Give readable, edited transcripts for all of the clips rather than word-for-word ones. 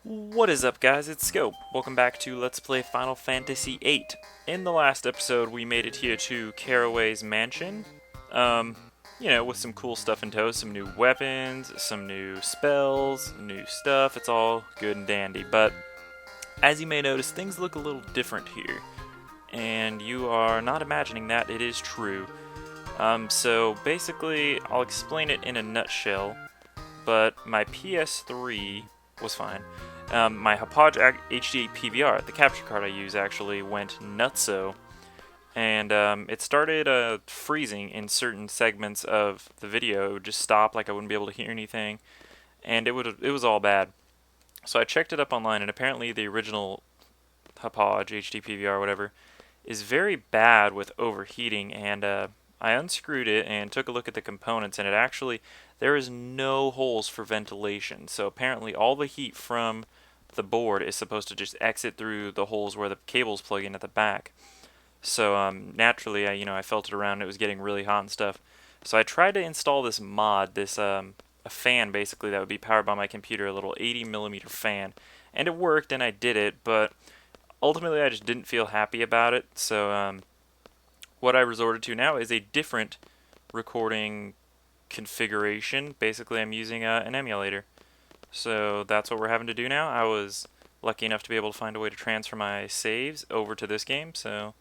What is up, guys? It's Scope. Welcome back to Let's Play Final Fantasy VIII. In the last episode, we made it here to Caraway's mansion. Um, with some cool stuff in tow, some new weapons, some new spells, new stuff. It's all good and dandy. But as you may notice, things look a little different here. And you are not imagining that, it is true. So basically, I'll explain it in a nutshell. But my PS3 was fine. My Hauppauge HD PVR, the capture card I use, actually went nutso, and it started freezing in certain segments of the video. It would just stop, like I wouldn't be able to hear anything, and it was all bad. So I checked it up online, and apparently the original Hauppauge HD PVR, whatever, is very bad with overheating, and I unscrewed it and took a look at the components, and there is no holes for ventilation. So apparently all the heat from the board is supposed to just exit through the holes where the cables plug in at the back. So naturally, I felt it around. It was getting really hot and stuff. So I tried to install this mod, a fan basically that would be powered by my computer, a little 80 millimeter fan, and it worked, and I did it. But ultimately, I just didn't feel happy about it. So what I resorted to now is a different recording configuration. Basically, I'm using an emulator. So that's what we're having to do now. I was lucky enough to be able to find a way to transfer my saves over to this game, so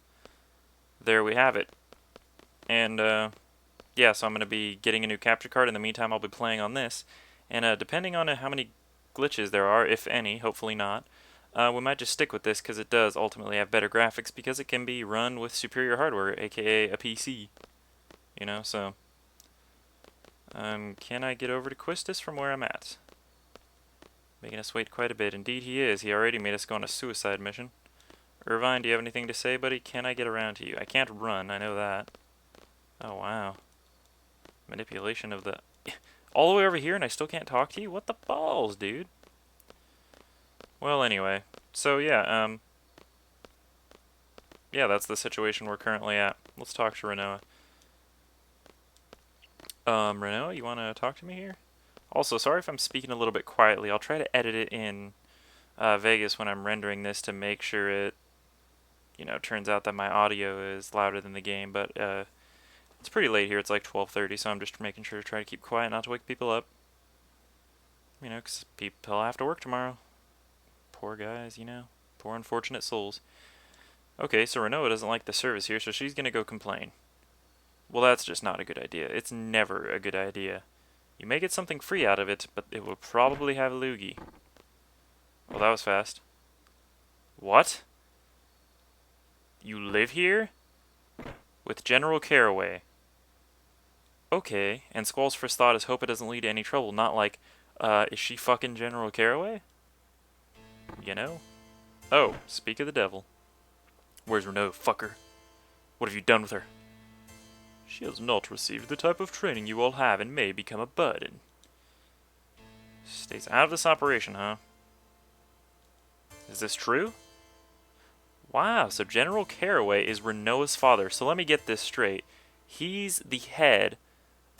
there we have it. And yeah, so I'm going to be getting a new capture card. In the meantime, I'll be playing on this. And depending on how many glitches there are, if any, hopefully not, we might just stick with this because it does ultimately have better graphics because it can be run with superior hardware, aka a PC. So can I get over to Quistis from where I'm at? Making us wait quite a bit. Indeed he is. He already made us go on a suicide mission. Irvine, do you have anything to say, buddy? Can I get around to you? I can't run, I know that. Oh, wow. Manipulation of the... all the way over here and I still can't talk to you? What the balls, dude? Well, anyway. So, yeah, yeah, that's the situation we're currently at. Let's talk to Renoa. Renoa, you want to talk to me here? Also, sorry if I'm speaking a little bit quietly. I'll try to edit it in Vegas when I'm rendering this to make sure it, turns out that my audio is louder than the game. But it's pretty late here. It's like 12:30, so I'm just making sure to try to keep quiet, not to wake people up. Because people have to work tomorrow. Poor guys, Poor unfortunate souls. Okay, so Renoa doesn't like the service here, so she's going to go complain. Well, that's just not a good idea. It's never a good idea. You may get something free out of it, but it will probably have loogie. Well, that was fast. What? You live here? With General Caraway. Okay, and Squall's first thought is hope it doesn't lead to any trouble, not like, is she fucking General Caraway? Oh, speak of the devil. Where's Renault, fucker? What have you done with her? She has not received the type of training you all have and may become a burden. Stays out of this operation, huh? Is this true? Wow, so General Caraway is Renoa's father. So let me get this straight. He's the head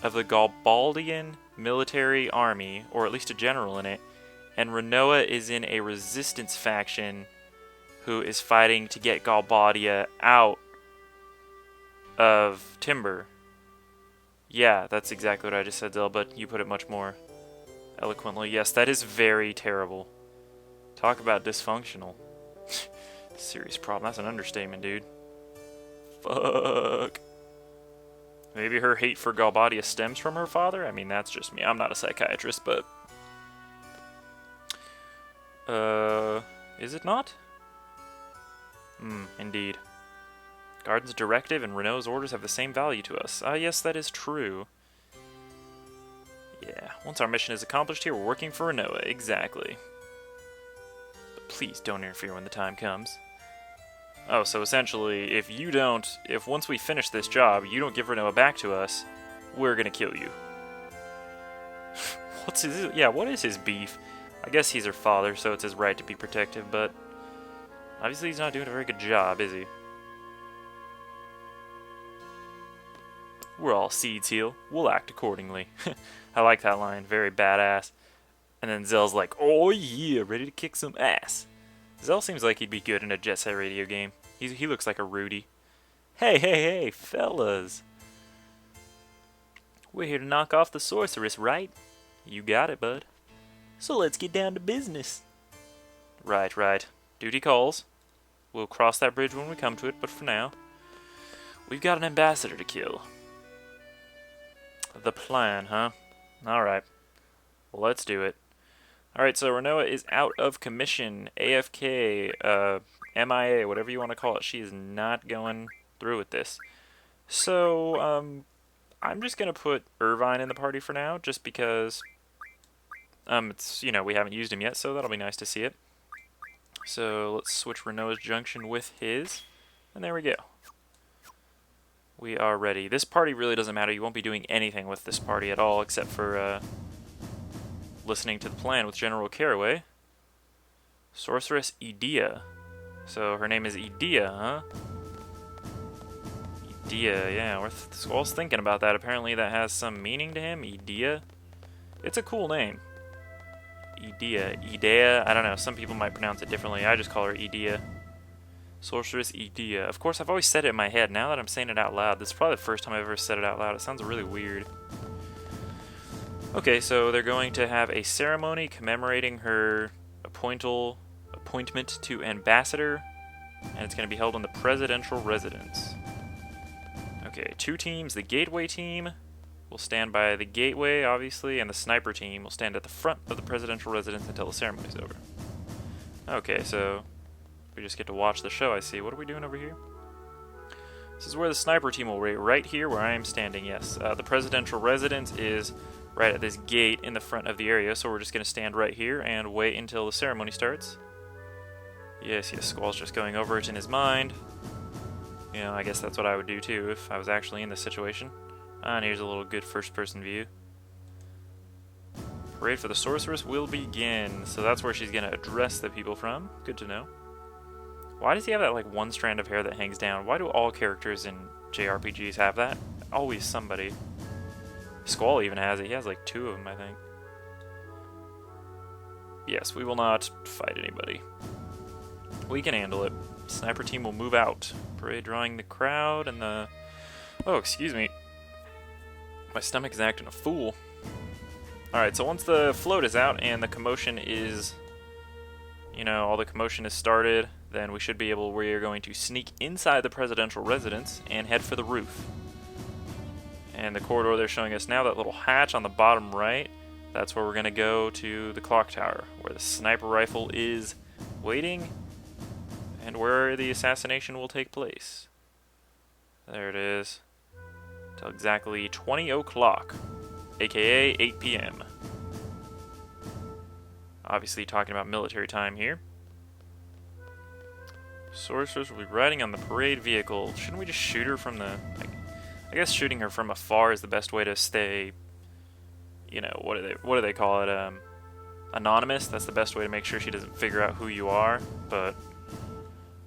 of the Galbaldian military army, or at least a general in it, and Renoa is in a resistance faction who is fighting to get Galbadia out of Timber. Yeah, that's exactly what I just said, Dill, but you put it much more eloquently. Yes, that is very terrible. Talk about dysfunctional. Serious problem. That's an understatement, dude. Fuck. Maybe her hate for Galbadia stems from her father? I mean, that's just me. I'm not a psychiatrist, but... is it not? Indeed. Garden's directive and Renault's orders have the same value to us. Ah, yes, that is true. Yeah, once our mission is accomplished here, we're working for Renault. Exactly. But please don't interfere when the time comes. Oh, so essentially, if once we finish this job, you don't give Renault back to us, we're gonna kill you. What is his beef? I guess he's her father, so it's his right to be protective, but obviously he's not doing a very good job, is he? We're all seeds here. We'll act accordingly. I like that line. Very badass. And then Zell's like, oh yeah, ready to kick some ass. Zell seems like he'd be good in a Jet Set Radio game. He looks like a Rudy. Hey, hey, hey, fellas. We're here to knock off the sorceress, right? You got it, bud. So let's get down to business. Right, right. Duty calls. We'll cross that bridge when we come to it, but for now, we've got an ambassador to kill. The plan, huh? Alright. Well, let's do it. Alright, so Renoa is out of commission. AFK, MIA, whatever you want to call it. She is not going through with this. So, I'm just going to put Irvine in the party for now, just because, it's, we haven't used him yet, so that'll be nice to see it. So, let's switch Renoa's junction with his, and there we go. We are ready. This party really doesn't matter. You won't be doing anything with this party at all, except for, listening to the plan with General Caraway. Sorceress Edea. So her name is Edea, huh? Edea, yeah. I was thinking about that. Apparently that has some meaning to him. Edea. It's a cool name. Edea. I don't know. Some people might pronounce it differently. I just call her Edea. Sorceress Edea. Of course, I've always said it in my head. Now that I'm saying it out loud, this is probably the first time I've ever said it out loud. It sounds really weird. Okay, so they're going to have a ceremony commemorating her appointment to ambassador, and it's going to be held in the presidential residence. Okay, two teams. The gateway team will stand by the gateway, obviously, and the sniper team will stand at the front of the presidential residence until the ceremony's over. Okay, so we just get to watch the show, I see. What are we doing over here? This is where the sniper team will wait, right here where I am standing, yes. The presidential residence is right at this gate in the front of the area, so we're just going to stand right here and wait until the ceremony starts. Yes, Squall's just going over it in his mind. I guess that's what I would do too if I was actually in this situation. And here's a little good first-person view. Parade for the Sorceress will begin. So that's where she's going to address the people from. Good to know. Why does he have that like one strand of hair that hangs down? Why do all characters in JRPGs have that? Always somebody. Squall even has it. He has like two of them, I think. Yes, we will not fight anybody. We can handle it. Sniper team will move out. Parade drawing the crowd and the... Oh, excuse me. My stomach is acting a fool. Alright, so once the float is out and the commotion is... all the commotion is started, then we should be able... We are going to sneak inside the presidential residence and head for the roof. And the corridor they're showing us now, that little hatch on the bottom right, that's where we're going to go to the clock tower, where the sniper rifle is waiting, and where the assassination will take place. There it is. Till exactly 20 o'clock, aka 8 p.m. Obviously talking about military time here. Sorcerers will be riding on the parade vehicle. Shouldn't we just shoot her from the... I guess shooting her from afar is the best way to stay, what do they call it, anonymous. That's the best way to make sure she doesn't figure out who you are, but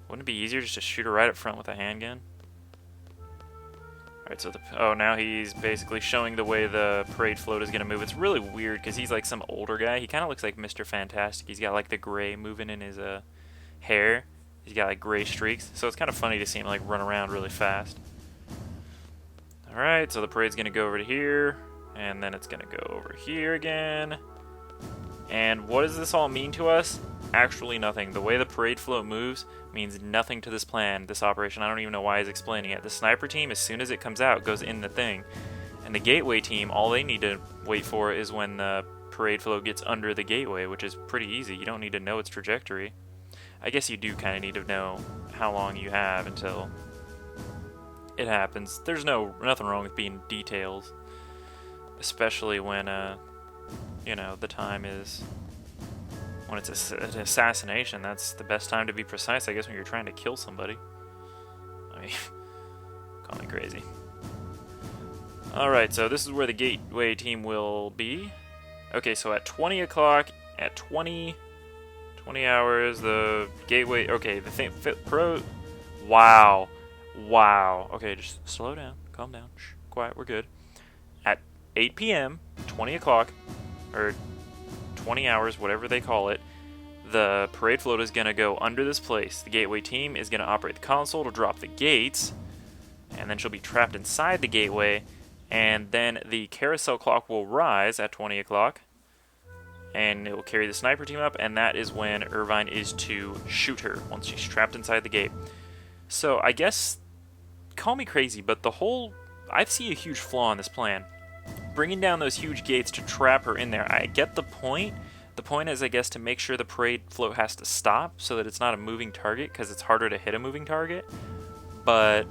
wouldn't it be easier just to shoot her right up front with a handgun? Alright, so now he's basically showing the way the parade float is going to move. It's really weird because he's like some older guy. He kind of looks like Mr. Fantastic. He's got like the gray moving in his hair. He's got like gray streaks, so it's kind of funny to see him like run around really fast. Alright, so the parade's going to go over to here, and then it's going to go over here again. And what does this all mean to us? Actually nothing. The way the parade float moves means nothing to this plan, this operation. I don't even know why he's explaining it. The sniper team, as soon as it comes out, goes in the thing. And the gateway team, all they need to wait for is when the parade float gets under the gateway, which is pretty easy. You don't need to know its trajectory. I guess you do kind of need to know how long you have until... it happens. There's nothing wrong with being details, especially when the time is when it's an assassination. That's the best time to be precise, I guess, when you're trying to kill somebody. I mean, call me crazy. All right, so this is where the gateway team will be. Okay, so at 20 o'clock, at 20 hours, the gateway. Okay, the thing. Wow. Wow. Okay, just slow down. Calm down. Shh. Quiet. We're good. At 8 p.m., 20 o'clock, or 20 hours, whatever they call it, the parade float is going to go under this place. The gateway team is going to operate the console to drop the gates, and then she'll be trapped inside the gateway, and then the carousel clock will rise at 20 o'clock, and it will carry the sniper team up, and that is when Irvine is to shoot her once she's trapped inside the gate. So I guess, call me crazy, but I see a huge flaw in this plan. Bringing down those huge gates to trap her in there, I get the point. The point is, I guess, to make sure the parade float has to stop so that it's not a moving target, because it's harder to hit a moving target. But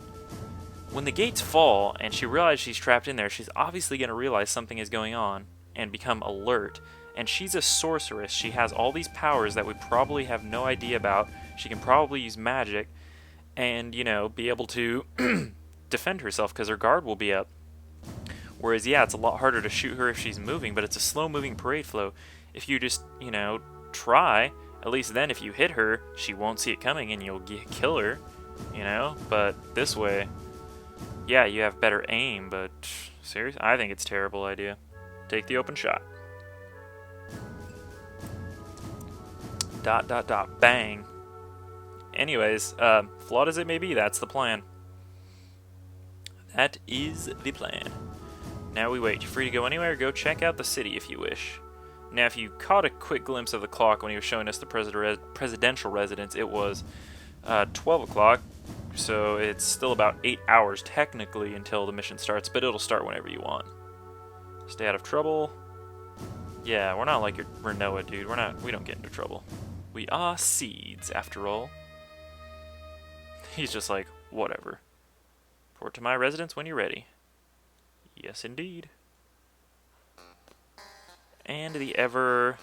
when the gates fall and she realizes she's trapped in there, she's obviously going to realize something is going on and become alert. And she's a sorceress. She has all these powers that we probably have no idea about. She can probably use magic and, be able to defend herself because her guard will be up. Whereas, yeah, it's a lot harder to shoot her if she's moving, but it's a slow-moving parade float. If you just, try, at least then if you hit her, she won't see it coming and you'll kill her, But this way, yeah, you have better aim, but seriously, I think it's a terrible idea. Take the open shot. ... Bang. Anyways, flawed as it may be, that's the plan. That is the plan. Now we wait. You're free to go anywhere. Go check out the city if you wish. Now, if you caught a quick glimpse of the clock when he was showing us the presidential residence, it was 12 o'clock, so it's still about 8 hours technically until the mission starts, but it'll start whenever you want. Stay out of trouble. Yeah, we're not like your Renoa, dude. We don't get into trouble. We are seeds, after all. He's just like, whatever. Report to my residence when you're ready. Yes, indeed. And the ever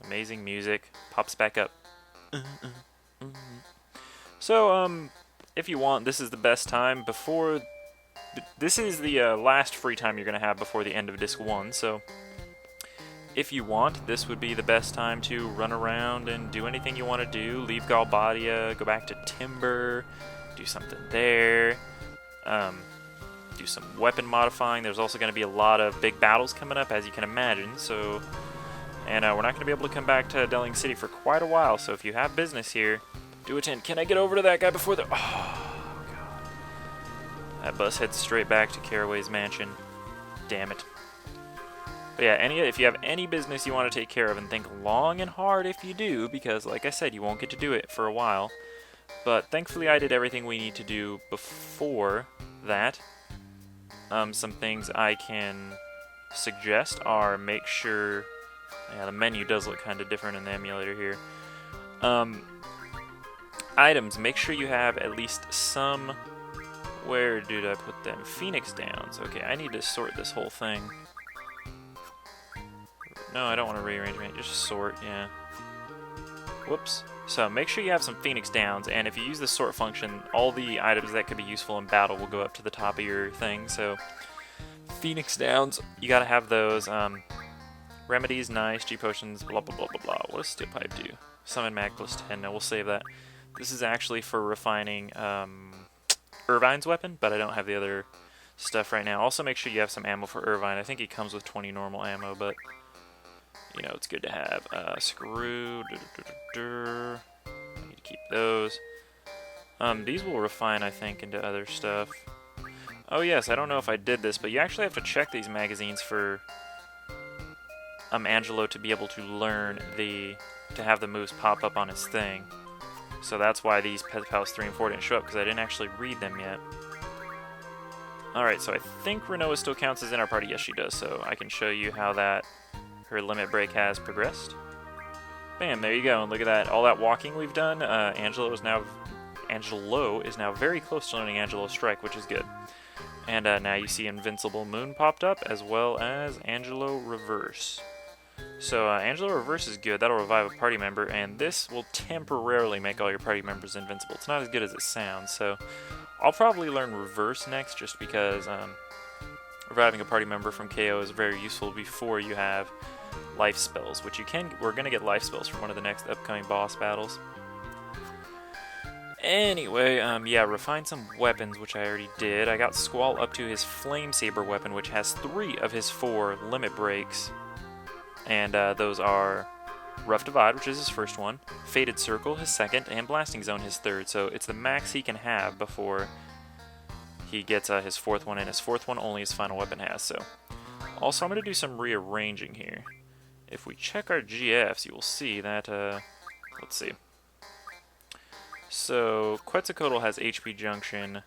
amazing music pops back up. So, if you want, this is the best time before... This is the last free time you're going to have before the end of Disc 1, so... If you want, this would be the best time to run around and do anything you want to do. Leave Galbadia, go back to Timber, do something there, do some weapon modifying. There's also going to be a lot of big battles coming up, as you can imagine, so... And we're not going to be able to come back to Delling City for quite a while, so if you have business here, do attend. Can I get over to that guy before the... Oh, God. That bus heads straight back to Caraway's mansion. Damn it. But yeah, if you have any business you want to take care of, and think long and hard if you do, because like I said, you won't get to do it for a while. But thankfully I did everything we need to do before that. Some things I can suggest are make sure... Yeah, the menu does look kind of different in the emulator here. Items, make sure you have at least some... Where did I put them? Phoenix Downs. Okay, I need to sort this whole thing. No, I don't want to rearrange it. Just sort, yeah. Whoops. So make sure you have some Phoenix Downs, and if you use the sort function, all the items that could be useful in battle will go up to the top of your thing. So Phoenix Downs, you gotta have those. Remedies, nice. G potions, blah blah blah blah blah. What does Steel Pipe do? Summon Mag plus 10. No, we'll save that. This is actually for refining Irvine's weapon, but I don't have the other stuff right now. Also, make sure you have some ammo for Irvine. I think he comes with 20 normal ammo, but it's good to have. Screw. I need to keep those. These will refine, I think, into other stuff. Oh yes, I don't know if I did this, but you actually have to check these magazines for Angelo to be able to learn to have the moves pop up on his thing. So that's why these Pet Pals 3 and 4 didn't show up, because I didn't actually read them yet. Alright, so I think Renoa still counts as in our party. Yes, she does, so I can show you how her limit break has progressed. Bam, there you go, and look at that. All that walking we've done, Angelo is now very close to learning Angelo's Strike, which is good. And now you see Invincible Moon popped up, as well as Angelo Reverse. So Angelo Reverse is good. That'll revive a party member, and this will temporarily make all your party members invincible. It's not as good as it sounds, so I'll probably learn Reverse next, just because reviving a party member from KO is very useful before you have life spells, which we're going to get life spells from one of the next upcoming boss battles. Anyway, yeah, refine some weapons, which I already did. I got Squall up to his Flame Saber weapon, which has 3 of his 4 limit breaks. And those are Rough Divide, which is his first one, Fated Circle, his second, and Blasting Zone, his third. So it's the max he can have before he gets his fourth one, and his fourth one only his final weapon has. So also, I'm going to do some rearranging here. If we check our GFs, you will see that, let's see. So Quetzalcoatl has HP Junction,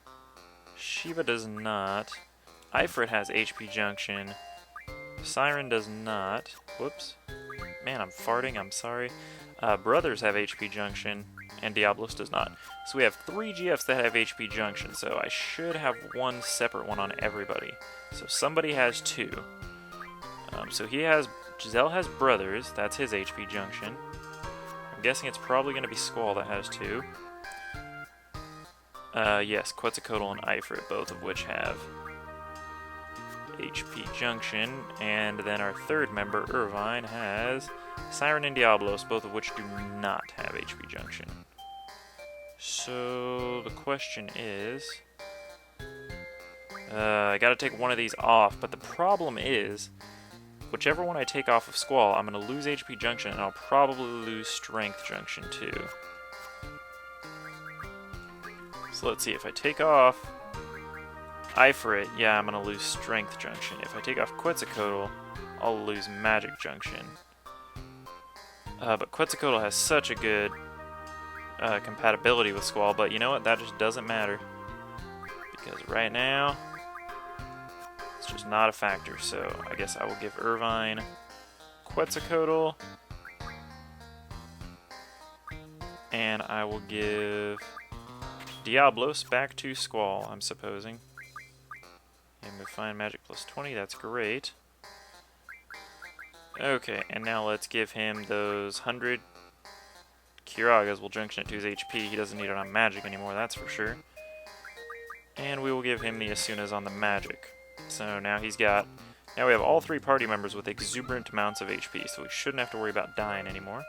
Shiva does not, Ifrit has HP Junction, Siren does not, whoops, man, I'm farting, I'm sorry. Brothers have HP Junction, and Diablos does not. So we have 3 GFs that have HP Junction, so I should have one separate one on everybody. So somebody has 2. So Giselle has Brothers, that's his HP Junction. I'm guessing it's probably going to be Squall that has 2. Yes, Quetzalcoatl and Ifrit, both of which have HP Junction, and then our third member, Irvine, has Siren and Diablos, both of which do not have HP Junction. So the question is, I gotta take one of these off, but the problem is, whichever one I take off of Squall, I'm gonna lose HP Junction, and I'll probably lose Strength Junction too. So let's see, if I take off Ifrit, yeah, I'm going to lose Strength Junction. If I take off Quetzalcoatl, I'll lose Magic Junction. But Quetzalcoatl has such a good compatibility with Squall, but you know what, that just doesn't matter. Because right now, it's just not a factor, so I guess I will give Irvine Quetzalcoatl. And I will give Diablos back to Squall, I'm supposing. And we find Magic plus 20, that's great. Okay, and now let's give him those 100 Kiragas. We'll junction it to his HP. He doesn't need it on Magic anymore, that's for sure. And we will give him the Asunas on the Magic. So now we have all 3 party members with exuberant amounts of HP, so we shouldn't have to worry about dying anymore.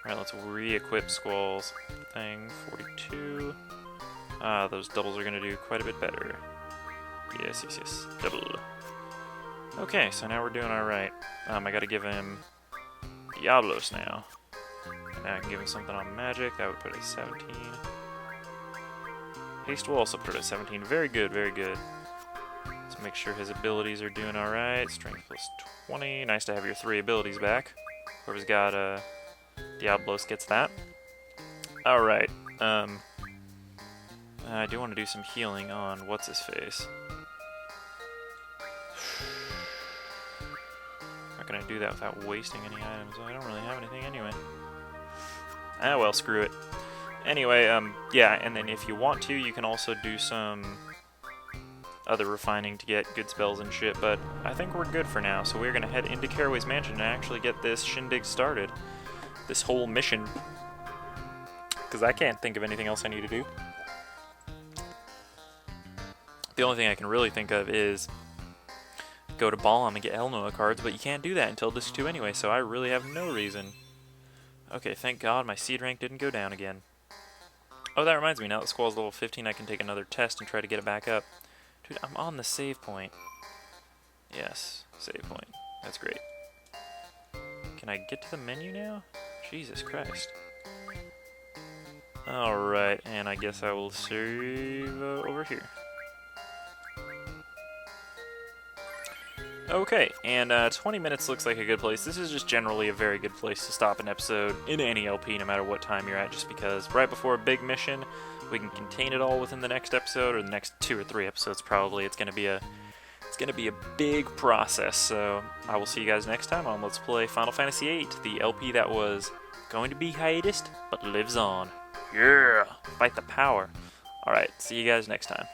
Alright, let's re-equip Squall's thing. 42. Those doubles are going to do quite a bit better. Yes, double. Okay, so now we're doing alright. I gotta give him Diablos now. Now I can give him something on Magic, that would put it at 17. Haste will also put it at 17. Very good, very good. Let's make sure his abilities are doing alright. Strength plus 20. Nice to have your 3 abilities back. Whoever's got Diablos gets that. Alright, I do want to do some healing on what's-his-face. Not gonna do that without wasting any items. I don't really have anything anyway. Ah well, screw it. Anyway, yeah, and then if you want to, you can also do some other refining to get good spells and shit, but I think we're good for now, so we're gonna head into Caraway's Mansion and actually get this shindig started. This whole mission. Because I can't think of anything else I need to do. The only thing I can really think of is go to Balam and get Elnoa cards, but you can't do that until Disc 2 anyway, so I really have no reason. Okay, thank God my seed rank didn't go down again. Oh, that reminds me, now that Squall's level 15, I can take another test and try to get it back up. Dude, I'm on the save point. Yes, save point. That's great. Can I get to the menu now? Jesus Christ. Alright, and I guess I will save over here. Okay, and 20 minutes looks like a good place. This is just generally a very good place to stop an episode in any LP, no matter what time you're at, just because right before a big mission, we can contain it all within the next episode, or the next 2 or 3 episodes probably. It's gonna be a big process, so I will see you guys next time on Let's Play Final Fantasy VIII, the LP that was going to be hiatus, but lives on. Yeah! Fight the power. Alright, see you guys next time.